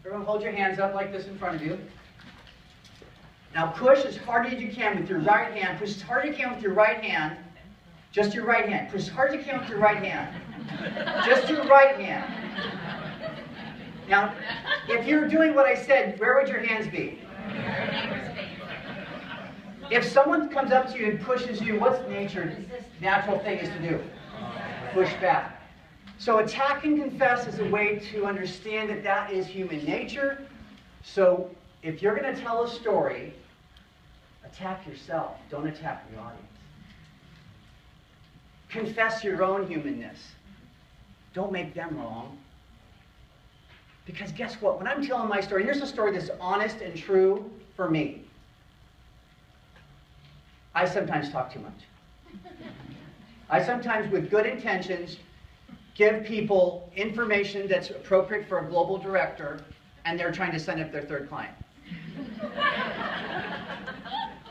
Everyone hold your hands up like this in front of you. Now push as hard as you can with your right hand. Push as hard as you can with your right hand. Just your right hand. Push as hard as you can with your right hand. Just your right hand. Now, if you're doing what I said, where would your hands be? If someone comes up to you and pushes you, what's nature's natural thing is to do? Push back. So attack and confess is a way to understand that that is human nature. So if you're going to tell a story, attack yourself. Don't attack the audience. Confess your own humanness. Don't make them wrong. Because guess what? When I'm telling my story, and here's a story that's honest and true for me. I sometimes talk too much. I sometimes, with good intentions, give people information that's appropriate for a global director, and they're trying to sign up their third client.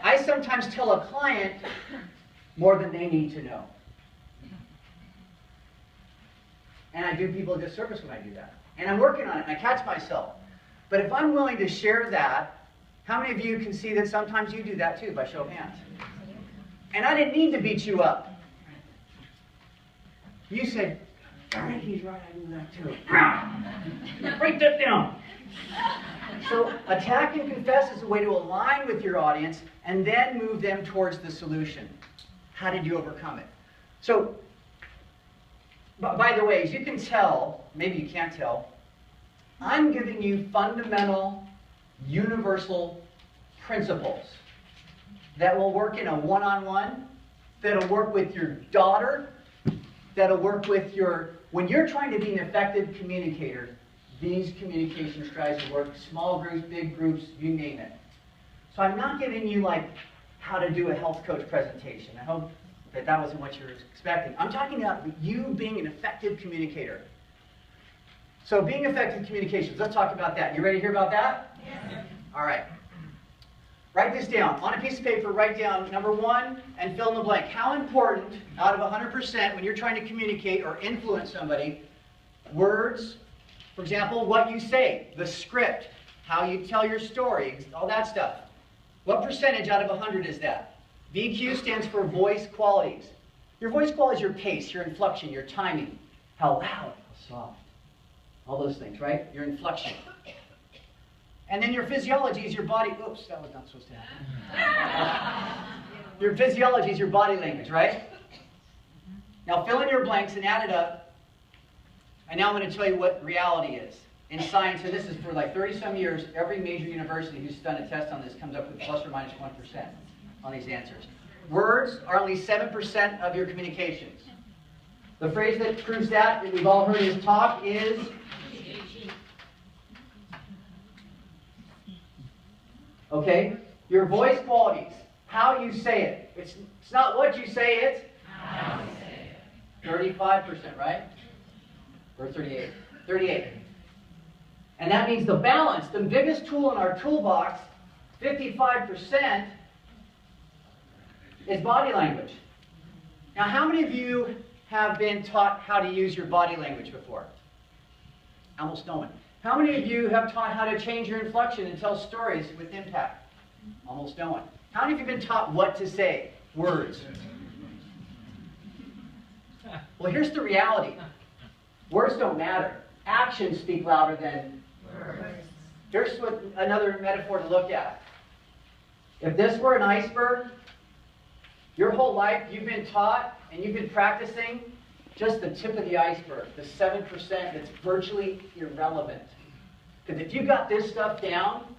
I sometimes tell a client more than they need to know. And I do people a disservice when I do that. And I'm working on it, and I catch myself. But if I'm willing to share that, how many of you can see that sometimes you do that too, by show of hands? And I didn't need to beat you up. You said, darn it, he's right, I do that too. Break that down. So attack and confess is a way to align with your audience and then move them towards the solution. How did you overcome it? So, by the way, as you can tell, maybe you can't tell, I'm giving you fundamental, universal principles that will work in a one-on-one, that'll work with your daughter, that'll work with your... When you're trying to be an effective communicator, these communication strategies work. Small groups, big groups, you name it. So I'm not giving you like how to do a health coach presentation. I hope that that wasn't what you were expecting. I'm talking about you being an effective communicator. So being effective communications, let's talk about that. You ready to hear about that? Yes. All right. Write this down. On a piece of paper, write down number 1 and fill in the blank. How important, out of 100%, when you're trying to communicate or influence somebody, words, for example, what you say, the script, how you tell your story, all that stuff. What percentage out of 100 is that? VQ stands for voice qualities. Your voice quality is your pace, your inflection, your timing. How loud, how soft. All those things, right? Your inflection. And then your physiology is your body. Oops, that was not supposed to happen. Your physiology is your body language, right? Now fill in your blanks and add it up. And now I'm going to tell you what reality is. In science, and this is for like 30-some years, every major university who's done a test on this comes up with plus or minus 1% on these answers. Words are only 7% of your communications. The phrase that proves that we've all heard is talk is... Okay? Your voice qualities. How you say it. It's not what you say, it's how you say it. 35%, right? Or 38? 38. And that means the balance, the biggest tool in our toolbox, 55%, is body language. Now, how many of you have been taught how to use your body language before? Almost no one. How many of you have taught how to change your inflection and tell stories with impact? Almost no one. How many of you have been taught what to say? Words. Well, here's the reality. Words don't matter. Actions speak louder than words. Here's another metaphor to look at. If this were an iceberg, your whole life you've been taught and you've been practicing just the tip of the iceberg, the 7% that's virtually irrelevant. Because if you got this stuff down,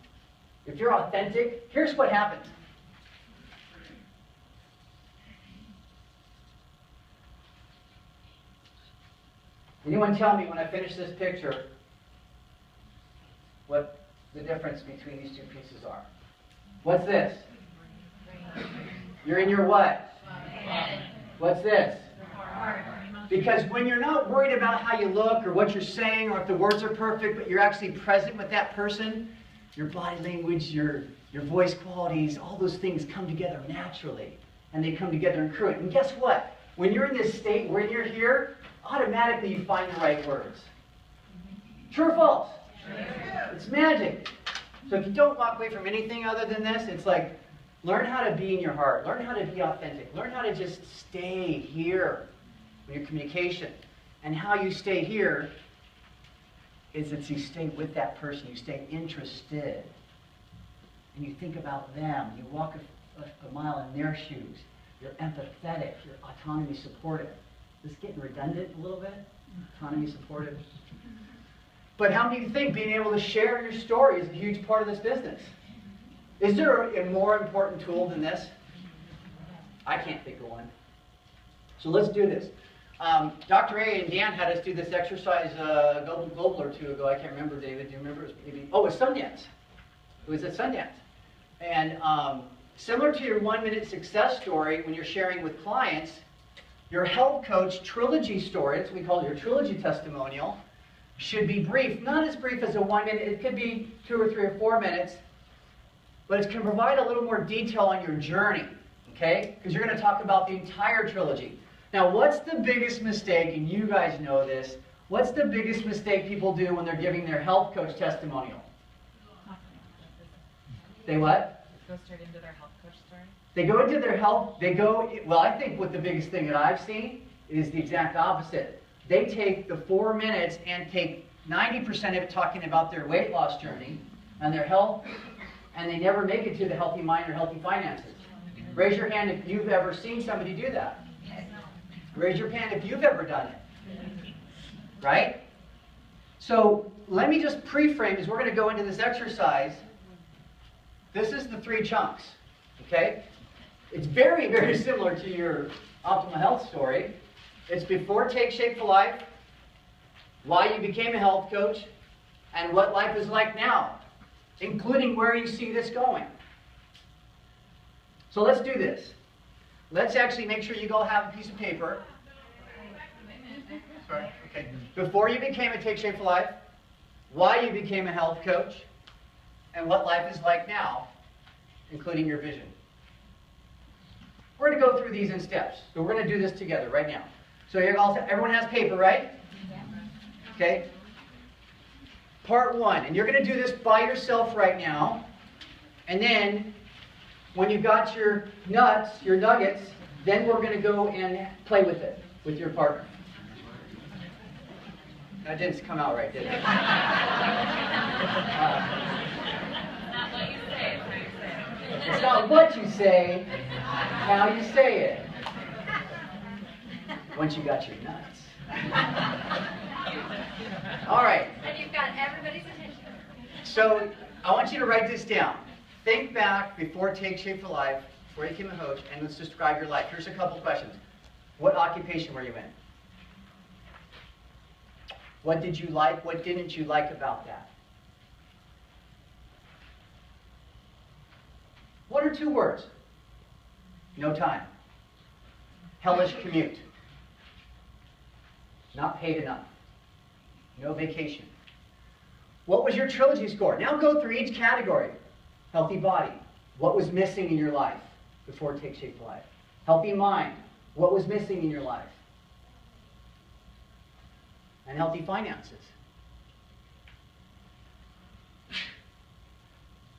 if you're authentic, here's what happens. Anyone tell me when I finish this picture what the difference between these two pieces are? What's this? You're in your what? What's this? Because when you're not worried about how you look or what you're saying or if the words are perfect, but you're actually present with that person, your body language, your voice qualities, all those things come together naturally. And they come together in congruent. And guess what? When you're in this state, when you're here, automatically you find the right words. True or false? It's magic. So if you don't walk away from anything other than this, it's like, learn how to be in your heart. Learn how to be authentic. Learn how to just stay here in your communication. And how you stay here is that you stay with that person. You stay interested. And you think about them. You walk a mile in their shoes. You're empathetic. You're autonomy supportive. Is this getting redundant a little bit? Autonomy supportive. But how many of you think being able to share your story is a huge part of this business? Is there a more important tool than this? I can't think of one. So let's do this. Dr. A and Dan had us do this exercise a global or two ago. I can't remember, David. Do you remember? It was Sundance. It was at Sundance. And similar to your 1-minute success story when you're sharing with clients, your health coach trilogy story, that's what we call it, your trilogy testimonial, should be brief. Not as brief as a 1 minute. It could be 2 or 3 or 4 minutes. But it can provide a little more detail on your journey, okay? Because you're going to talk about the entire trilogy. Now, what's the biggest mistake, and you guys know this, what's the biggest mistake people do when they're giving their health coach testimonial? They what? Go straight into their health coach story? They go into their health, well, I think what the biggest thing that I've seen is the exact opposite. They take the 4 minutes and take 90% of it talking about their weight loss journey and their health, and they never make it to the healthy mind or healthy finances. Raise your hand if you've ever seen somebody do that. Raise your hand if you've ever done it. Right? So let me just pre-frame as we're going to go into this exercise. This is the 3 chunks. Okay? It's very, very similar to your optimal health story. It's before Take Shape for Life, why you became a health coach, and what life is like now, including where you see this going. So let's do this. Let's actually make sure you all have a piece of paper. Sorry, okay. Before you became a Take Shape for Life, why you became a health coach, and what life is like now, including your vision. We're going to go through these in steps. So we're going to do this together right now. So everyone has paper, right? Okay. Part 1, and you're going to do this by yourself right now. And then, when you've got your nuts, your nuggets, then we're going to go and play with it with your partner. That didn't come out right, did it? It's not what you say, how you say it. Once you got your nuts. All right. And you've got everybody's attention. So I want you to write this down. Think back before Take Shape for Life, before you became a coach, and let's describe your life. Here's a couple questions. What occupation were you in? What did you like? What didn't you like about that? 1 or 2 words. No time. Hellish commute. Not paid enough. No vacation. What was your trilogy score? Now go through each category. Healthy body. What was missing in your life before Take Shape for Life? Healthy mind. What was missing in your life? And healthy finances.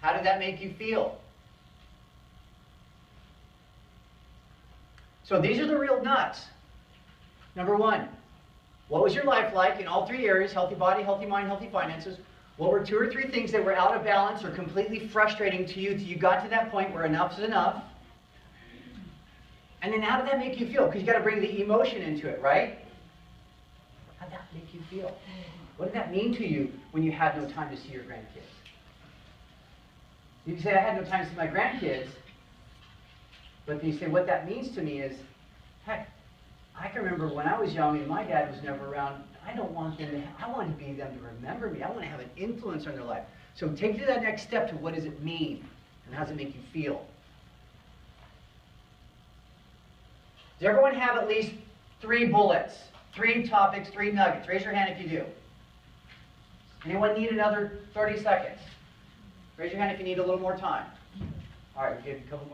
How did that make you feel? So these are the real nuts. Number 1, what was your life like in all 3 areas, healthy body, healthy mind, healthy finances? What were 2 or 3 things that were out of balance or completely frustrating to you till you got to that point where enough is enough? And then how did that make you feel? Because you got to bring the emotion into it, right? How did that make you feel? What did that mean to you when you had no time to see your grandkids? You can say, I had no time to see my grandkids. But then you say, what that means to me is, heck, I can remember when I was young and my dad was never around. I don't want them to, I want to be them to remember me. I want to have an influence on their life. So take it to that next step to what does it mean and how does it make you feel? Does everyone have at least 3 bullets, 3 topics, 3 nuggets? Raise your hand if you do. Anyone need another 30 seconds? Raise your hand if you need a little more time. All right, we'll give you a couple more.